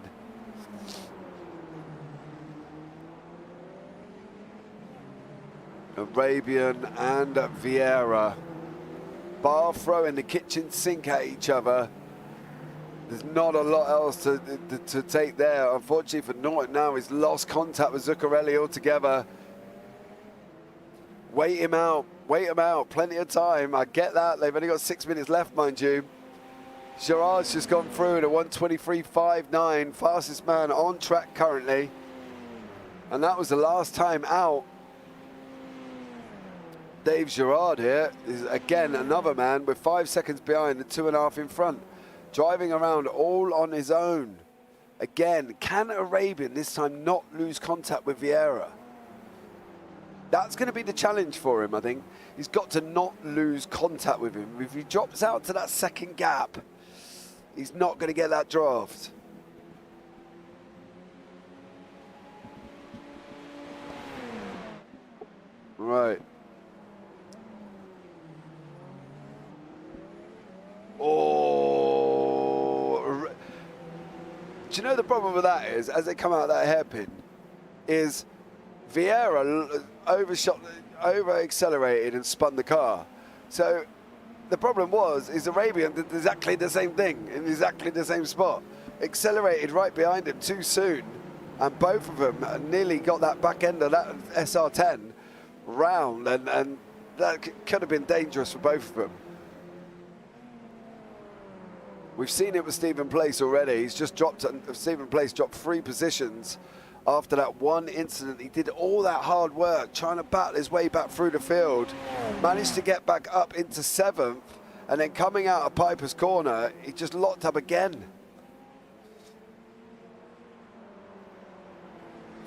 Arabian and Vieira. Bar throwing the kitchen sink at each other. There's not a lot else to take there. Unfortunately for Norton now, he's lost contact with Zacarelli altogether. Wait him out, plenty of time. I get that, they've only got 6 minutes left, mind you. Gerard's just gone through at a 1:23.59, fastest man on track currently. And that was the last time out. Dave Gerard here is again another man with 5 seconds behind and 2.5 in front. Driving around all on his own. Again, can Arabian this time not lose contact with Vieira? That's going to be the challenge for him, I think. He's got to not lose contact with him. If he drops out to that second gap, he's not going to get that draft. Right. Oh. Do you know the problem with that is, as they come out of that hairpin, is Vieira over-accelerated and spun the car. So the problem is Arabian did exactly the same thing in exactly the same spot. Accelerated right behind him too soon, and both of them nearly got that back end of that SR10 round, and that could have been dangerous for both of them. We've seen it with Stephen Place already. He's just dropped, Stephen Place dropped 3 positions after that one incident. He did all that hard work trying to battle his way back through the field, managed to get back up into 7th, and then coming out of Piper's Corner, he just locked up again.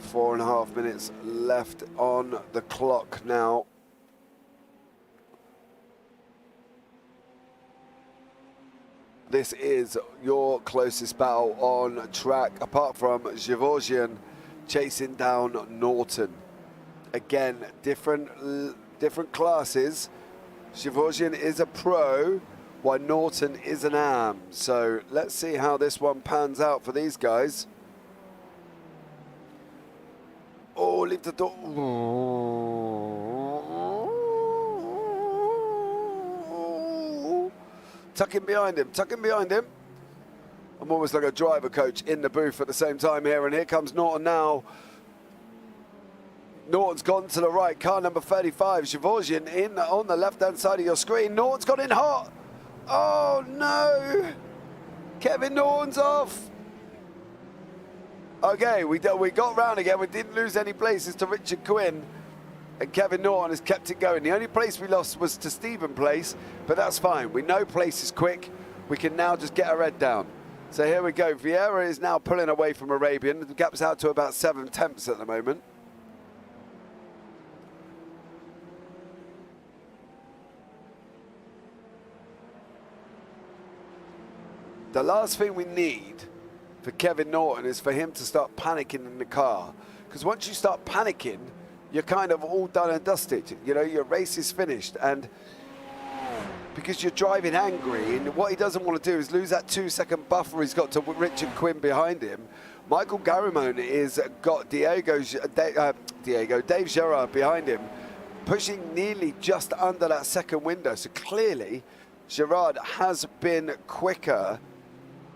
4.5 minutes left on the clock now. This is your closest battle on track, apart from Gevorgian chasing down Norton. Again, different classes. Gevorgian is a pro, while Norton is an AM. So let's see how this one pans out for these guys. Oh, leave the door. Tuck him behind him, tuck him behind him. I'm almost like a driver coach in the booth at the same time here. And here comes Norton now. Norton's gone to the right. Car number 35, Zhavozhin, in on the left-hand side of your screen. Norton's got in hot. Oh, no. Kevin Norton's off. Okay, we got round again. We didn't lose any places to Richard Quinn. And Kevin Norton has kept it going. The only place we lost was to Stephen Place, but that's fine. We know Place is quick. We can now just get our head down. So here we go. Vieira is now pulling away from Arabian. The gap's out to about 7/10 at the moment. The last thing we need for Kevin Norton is for him to start panicking in the car. Because once you start panicking, you're kind of all done and dusted. You know, your race is finished. And because you're driving angry, and what he doesn't want to do is lose that 2-second buffer he's got to Richard Quinn behind him. Michael Garamone is got Dave Gerard behind him, pushing nearly just under that second window. So clearly, Gerard has been quicker.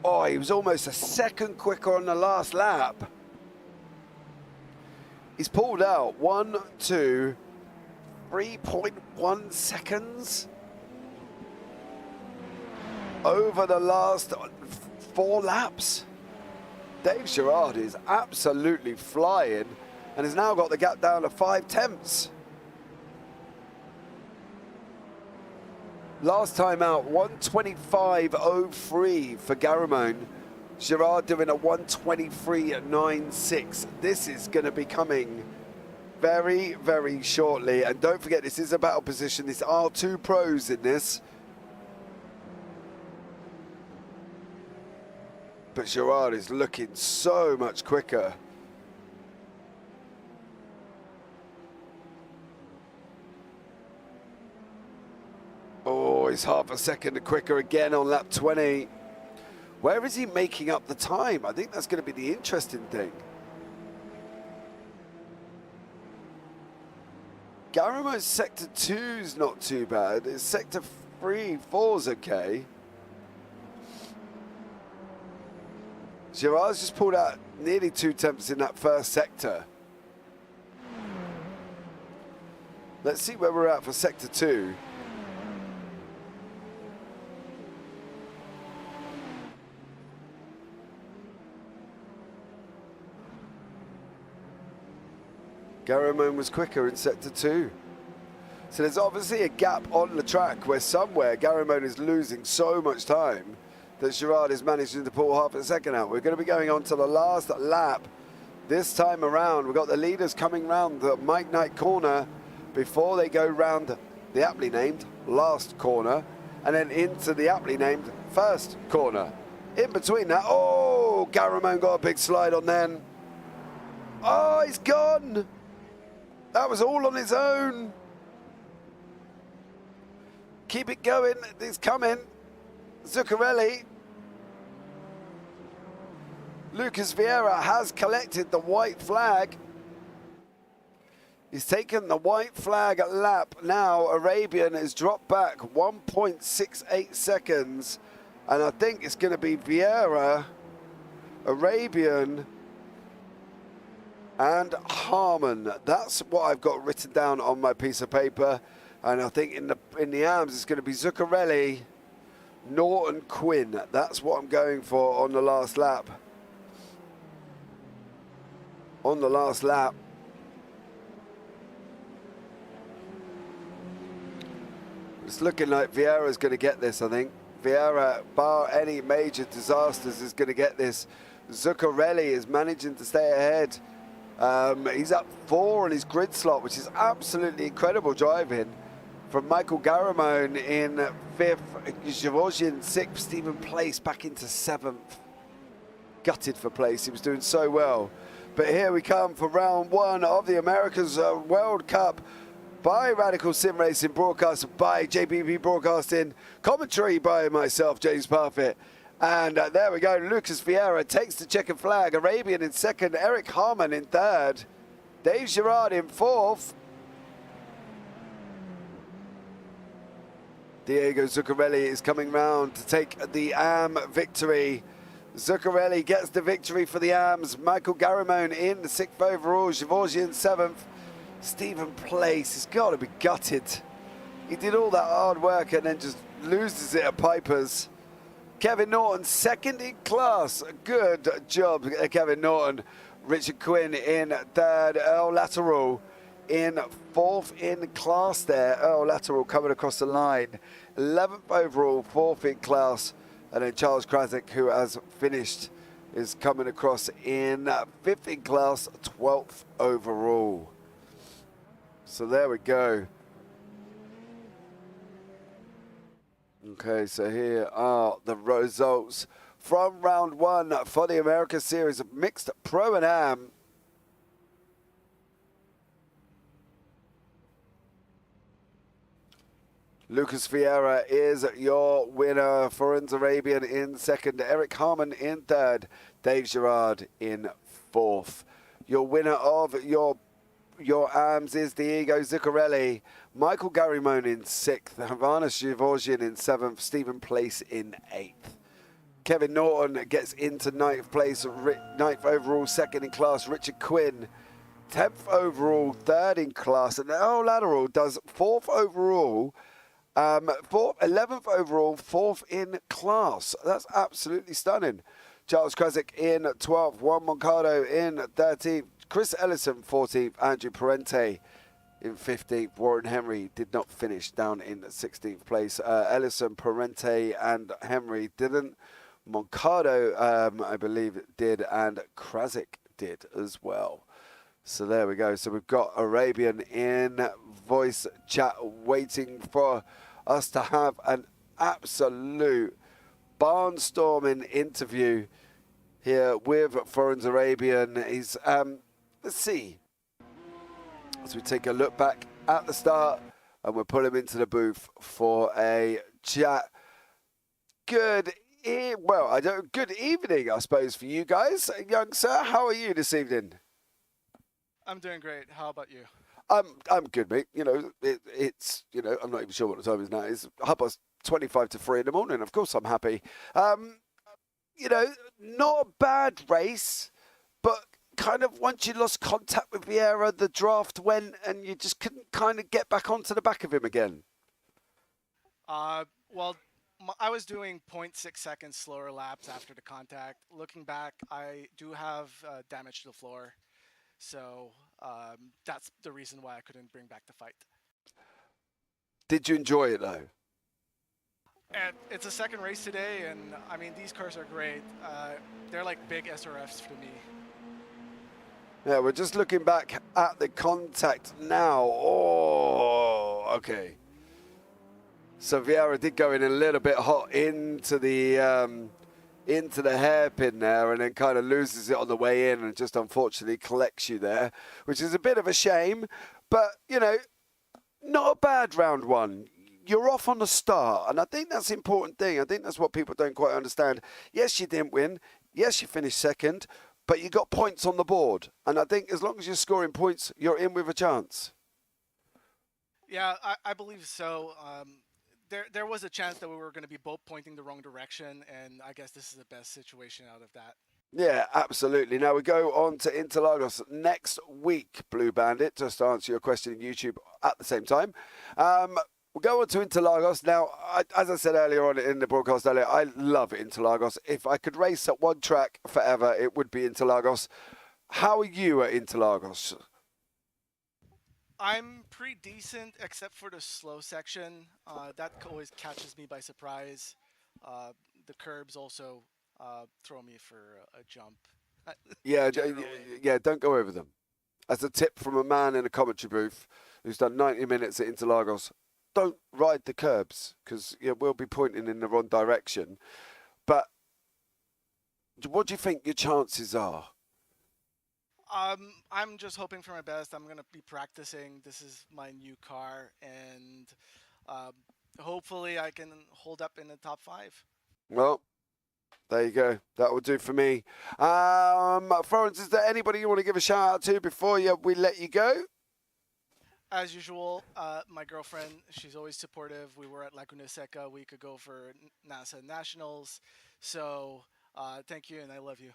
Oh, he was almost a second quicker on the last lap. He's pulled out 3.1 seconds over the last 4 laps. Dave Gerard is absolutely flying and has now got the gap down to 5/10. Last time out, 1:25.03 for Garamone. Gerard doing a 1:23.96. This is going to be coming very, very shortly. And don't forget, this is a battle position. There are 2 pros in this. But Gerard is looking so much quicker. Oh, he's half a second quicker again on lap 20. Where is he making up the time? I think that's going to be the interesting thing. Garamo's sector 2's not too bad. His sector 3, 4's okay. Gerard's just pulled out nearly 2/10 in that first sector. Let's see where we're at for sector 2. Garamone was quicker in sector 2. So there's obviously a gap on the track where somewhere Garamone is losing so much time that Gerard is managing to pull half a second out. We're going to be going on to the last lap this time around. We've got the leaders coming round the Mike Knight corner before they go round the aptly named last corner and then into the aptly named first corner. In between that, oh, Garamone got a big slide on then. Oh, he's gone. That was all on his own. Keep it going. It's coming. Zacarelli. Lucas Vieira has collected the white flag. He's taken the white flag at lap. Now Arabian has dropped back 1.68 seconds. And I think it's going to be Vieira, Arabian, and Harmon. That's what I've got written down on my piece of paper. And I think in the arms it's going to be Zacarelli, Norton, Quinn. That's what I'm going for on the last lap. On the last lap. It's looking like Vieira's going to get this, I think. Vieira, bar any major disasters, is going to get this. Zacarelli is managing to stay ahead. He's up 4 in his grid slot, which is absolutely incredible driving. From Michael Garamone in 5th, Zhavozhin 6th, Stephen Place back into 7th. Gutted for Place, he was doing so well. But here we come for round 1 of the Americas World Cup by Radical Sim Racing, broadcast by JPBroadcasting, commentary by myself, James Parfitt. And there we go, Lucas Vieira takes the checkered flag, Arabian in 2nd, Eric Harmon in 3rd, Dave Gerard in 4th, Diego Zacarelli is coming round to take the AM victory. Zacarelli gets the victory for the AMs. Michael Garamone in the 6th overall. Gevorgian 7th. Stephen Place has got to be gutted. He did all that hard work and then just loses it at Pipers. Kevin Norton 2nd in class. Good job, Kevin Norton. Richard Quinn in 3rd. Earl Lateral in 4th in class there. Earl Lateral coming across the line. 11th overall, 4th in class. And then Charles Krasik, who has finished, is coming across in 5th in class, 12th overall. So there we go. Okay, so here are the results from round 1 for the Americas Series of Mixed Pro and Am. Lucas Vieira is your winner. Forenz Arabian in 2nd. Eric Harmon in 3rd. Dave Gerard in 4th. Your winner of your AMs is Diego Zacarelli. Michael Garimone in 6th. Havana Gevorgian in 7th. Stephen Place in 8th. Kevin Norton gets into 9th place. 9th overall, 2nd in class. Richard Quinn, 10th overall, 3rd in class. And Earl Lateral does 4th overall. 11th overall, 4th in class. That's absolutely stunning. Charles Krasik in 12th, Juan Moncado in 13th, Chris Ellison 14th, Andrew Parente in 15th. Warren Henry did not finish, down in 16th place. Ellison, Parente and Henry didn't. Moncado, I believe, did, and Krasik did as well. So there we go. So we've got Arabian in voice chat waiting for us to have an absolute barnstorming interview here with Forenz Arabian. He's, let's see. As we take a look back at the start, and we'll put him into the booth for a chat. Good evening, I suppose, for you guys. Young sir, how are you this evening? I'm doing great. How about you? I'm good, mate. You know, it's, you know, I'm not even sure what the time is now. It's 25 to 3 in the morning. Of course I'm happy. You know, not a bad race, but kind of once you lost contact with Vieira, the draft went and you just couldn't kind of get back onto the back of him again. Well, I was doing 0.6 seconds slower laps after the contact. Looking back, I do have damage to the floor. So that's the reason why I couldn't bring back the fight. Did you enjoy it, though? And it's a second race today, and I mean, these cars are great. They're like big SRFs for me. Yeah, we're just looking back at the contact now. Oh, okay. So Vieira did go in a little bit hot into the hairpin there, and then kind of loses it on the way in and just unfortunately collects you there, which is a bit of a shame. But, you know, not a bad round 1. You're off on the start, and I think that's the important thing. I think that's what people don't quite understand. Yes, you didn't win. Yes, you finished 2nd, but you got points on the board. And I think as long as you're scoring points, you're in with a chance. Yeah, I believe so. There was a chance that we were going to be both pointing the wrong direction, and I guess this is the best situation out of that. Yeah, absolutely. Now we go on to Interlagos next week, Blue Bandit, just to answer your question in YouTube at the same time. We'll go on to Interlagos. Now, as I said earlier on in the broadcast earlier, I love Interlagos. If I could race at one track forever, it would be Interlagos. How are you at Interlagos? I'm pretty decent, except for the slow section. That always catches me by surprise. The curbs also throw me for a jump. Yeah, don't go over them. As a tip from a man in a commentary booth who's done 90 minutes at Interlagos, don't ride the curbs, because we'll be pointing in the wrong direction. But what do you think your chances are? I'm just hoping for my best. I'm going to be practicing. This is my new car, and hopefully I can hold up in the top 5. Well, there you go. That will do for me. Florence, is there anybody you want to give a shout out to before we let you go? As usual, my girlfriend, she's always supportive. We were at Laguna Seca a week ago for NASA Nationals. So Thank you, and I love you.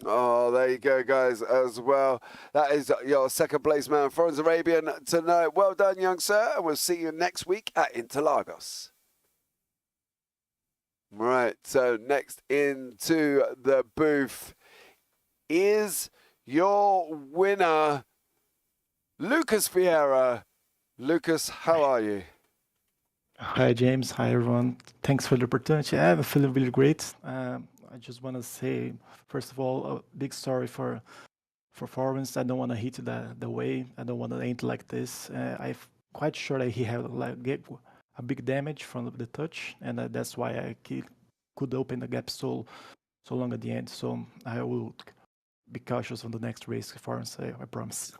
Oh, there you go, guys, as well. That is your second place man, Florence Arabian, tonight. Well done, young sir, and we'll see you next week at Interlagos. Right, so next into the booth is your winner, Lucas Vieira. Lucas, how are you? Hi, James. Hi, everyone. Thanks for the opportunity. I'm feeling really great. I just want to say, first of all, a big sorry for Florence. I don't want to hit the way. I don't want to end like this. I'm quite sure that he had a big damage from the touch, and that's why I could open the gap so long at the end. So I will be cautious on the next race, Florence. I promise.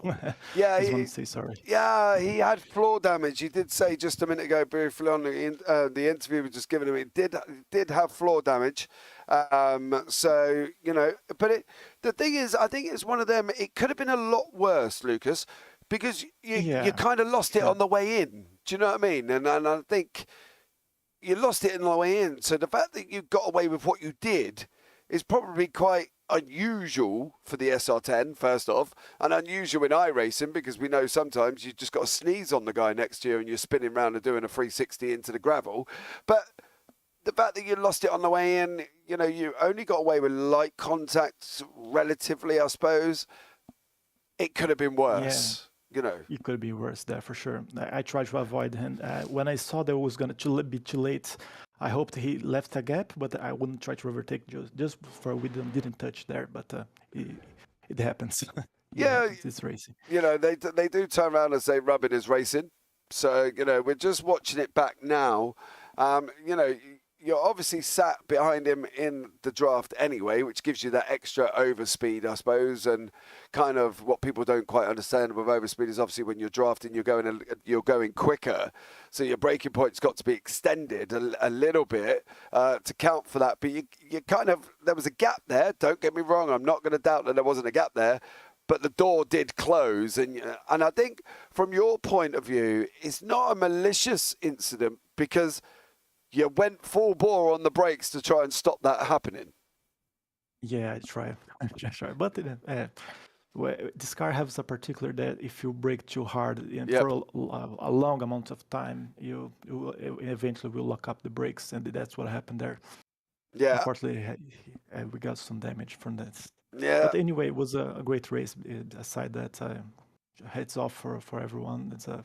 Yeah, just want to say sorry. Yeah, he had floor damage. He did say just a minute ago, briefly on the interview we just given him, it did have floor damage. So but the thing is, I think it's one of them. It could have been a lot worse, Lucas, because you kind of lost it on the way in. Do you know what I mean? And I think you lost it on the way in. So the fact that you got away with what you did is probably quite unusual for the SR10, first off, and unusual in iRacing, because we know sometimes you just got to sneeze on the guy next to you and you're spinning around and doing a 360 into the gravel. But the fact that you lost it on the way in, you only got away with light contact relatively, I suppose. It could have been worse. It could be worse there for sure. I tried to avoid him. When I saw that it was going to be too late, I hoped he left a gap, but I wouldn't try to overtake just for we didn't touch there. But it happens. It's racing. They do turn around and say rubbing is racing. So we're just watching it back now. You're obviously sat behind him in the draft anyway, which gives you that extra overspeed, I suppose. And kind of what people don't quite understand with overspeed is obviously when you're drafting, you're going quicker. So your braking point's got to be extended a little bit to count for that. But you kind of, there was a gap there. Don't get me wrong. I'm not going to doubt that there wasn't a gap there. But the door did close. And I think from your point of view, it's not a malicious incident because you went full bore on the brakes to try and stop that happening. Yeah, I try. But this car has a particular that if you brake too hard for a long amount of time, you eventually will lock up the brakes, and that's what happened there. Yeah. Unfortunately, we got some damage from that. Yeah. But anyway, it was a great race. Aside that, heads off for everyone. It's a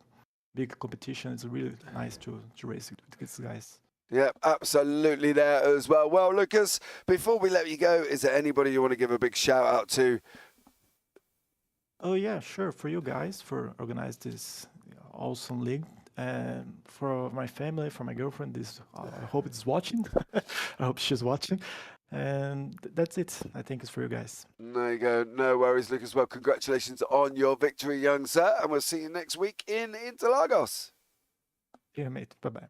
big competition. It's really nice to race with these guys. Yeah, absolutely there as well. Well, Lucas, before we let you go, is there anybody you want to give a big shout out to? Oh, yeah, sure. For you guys, for organizing this awesome league. And for my family, for my girlfriend, I hope it's watching. I hope she's watching. And that's it. I think it's for you guys. There you go. No worries, Lucas. Well, congratulations on your victory, young sir. And we'll see you next week in Interlagos. Yeah, mate. Bye-bye.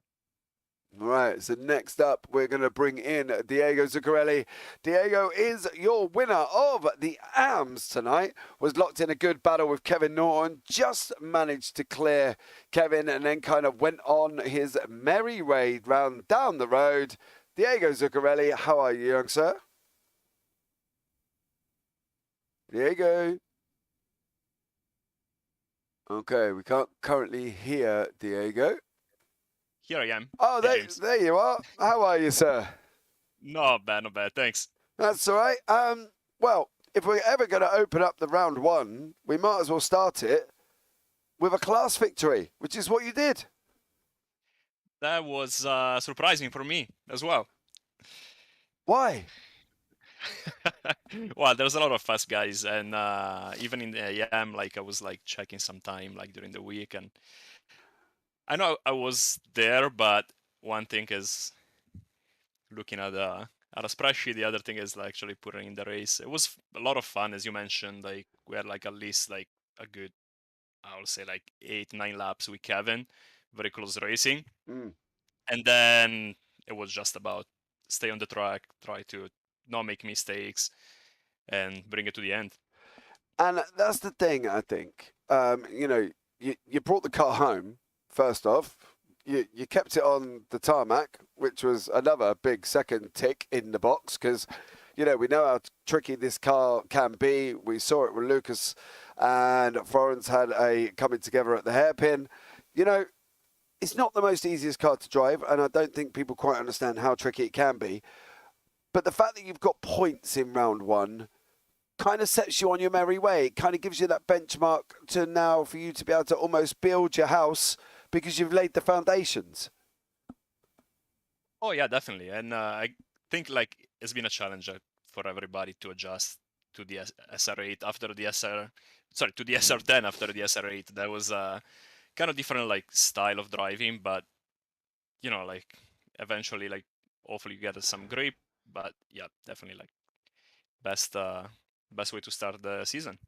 All right, so next up, we're going to bring in Diego Zacarelli. Diego is your winner of the AMs tonight. Was locked in a good battle with Kevin Norton. Just managed to clear Kevin and then kind of went on his merry raid round down the road. Diego Zacarelli, how are you, young sir? Diego. Okay, we can't currently hear Diego. Here I am. Oh, there you are. How are you, sir? Not bad, thanks. That's all right. Well, if we're ever going to open up the round one, we might as well start it with a class victory, which is what you did. That was surprising for me as well. Why? Well, there's a lot of fast guys, and even in the AM, I was checking some time during the week, and I know I was there, but one thing is looking at a spreadsheet. The other thing is actually putting in the race. It was a lot of fun, as you mentioned. We had at least a good, I would say 8-9 laps with Kevin, very close racing. And then it was just about stay on the track, try to not make mistakes, and bring it to the end. And that's the thing, I think. You brought the car home. First off, you kept it on the tarmac, which was another big second tick in the box because you know, we know how tricky this car can be. We saw it with Lucas and Florence had a coming together at the hairpin. You know, it's not the most easiest car to drive, and I don't think people quite understand how tricky it can be. But the fact that you've got points in round one kind of sets you on your merry way. It kind of gives you that benchmark to now for you to be able to almost build your house because you've laid the foundations. Oh yeah, definitely. And I think like it's been a challenge for everybody to adjust to the SR8 after the to the SR10 after the SR8. That was kind of different like style of driving, but you know, like eventually like hopefully you get some grip. But yeah, definitely like best way to start the season.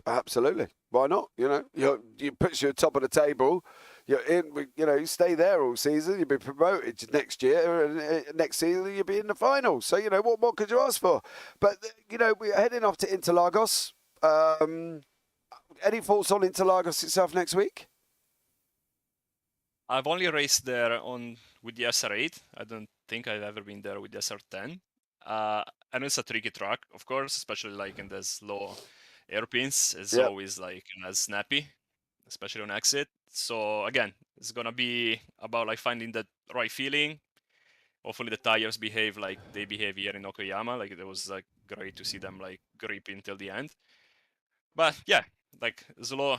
Absolutely. Why not? You know, you put you at top of the table. You're in. You know, you stay there all season. You'll be promoted next year, and next season you'll be in the final. So you know what could you ask for? But you know, we're heading off to Interlagos. Any thoughts on Interlagos itself next week? I've only raced there with the SR8. I don't think I've ever been there with the SR10. I know it's a tricky track, of course, especially like in the slow hairpins. It's always like snappy, especially on exit. So again, it's gonna be about like finding the right feeling. Hopefully the tires behave like they behave here in Okayama. Like it was like great to see them like gripping till the end. But yeah, like slow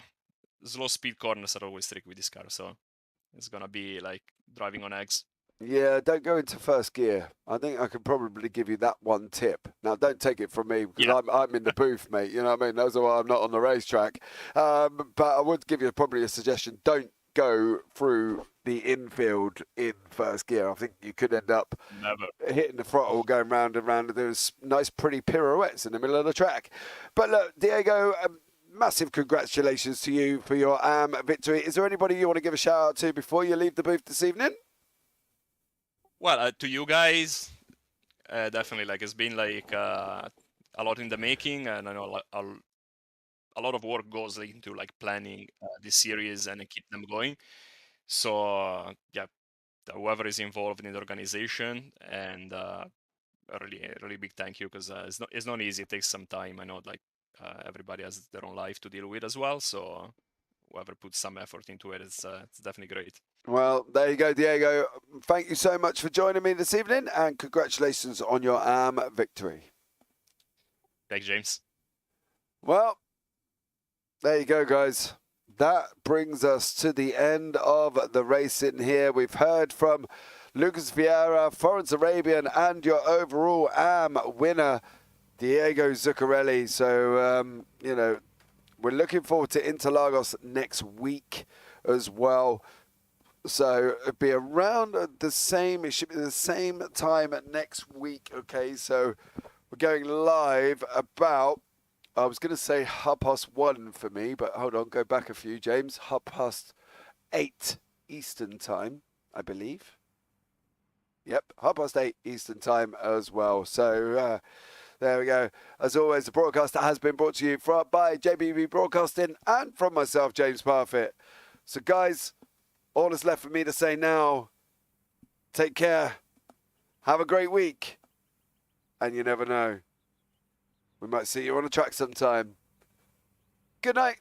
speed corners are always tricky with this car. So it's gonna be like driving on eggs. Yeah, don't go into first gear. I think I could probably give you that one tip. Now, don't take it from me because I'm in the booth, mate. You know what I mean? That's why I'm not on the racetrack. But I would give you probably a suggestion. Don't go through the infield in first gear. I think you could end up hitting the throttle, going round and round, and there's nice, pretty pirouettes in the middle of the track. But look, Diego, massive congratulations to you for your victory. Is there anybody you want to give a shout out to before you leave the booth this evening? Well, to you guys, definitely. Like it's been like a lot in the making, and I know a lot of work goes into like planning this series and keep them going. So yeah, whoever is involved in the organization, and a really big thank you because it's not easy. It takes some time. I know like everybody has their own life to deal with as well. So whoever puts some effort into it, it's definitely great. Well, there you go, Diego. Thank you so much for joining me this evening, and congratulations on your victory. Thanks, James. Well, there you go, guys. That brings us to the end of the racing here. We've heard from Lucas Vieira, Florence Arabian, and your overall winner, Diego Zacarelli. So, you know, we're looking forward to Interlagos next week as well. So it'll be around the same, it should be the same time next week, okay? So we're going live about, I was going to say 1:30 for me, but hold on, go back a few, James. 8:30 Eastern time, I believe. Yep, 8:30 Eastern time as well. So there we go. As always, the broadcast has been brought to you by JPBroadcasting and from myself, James Parfitt. So guys, all that's left for me to say now, take care, have a great week, and you never know, we might see you on the track sometime. Good night.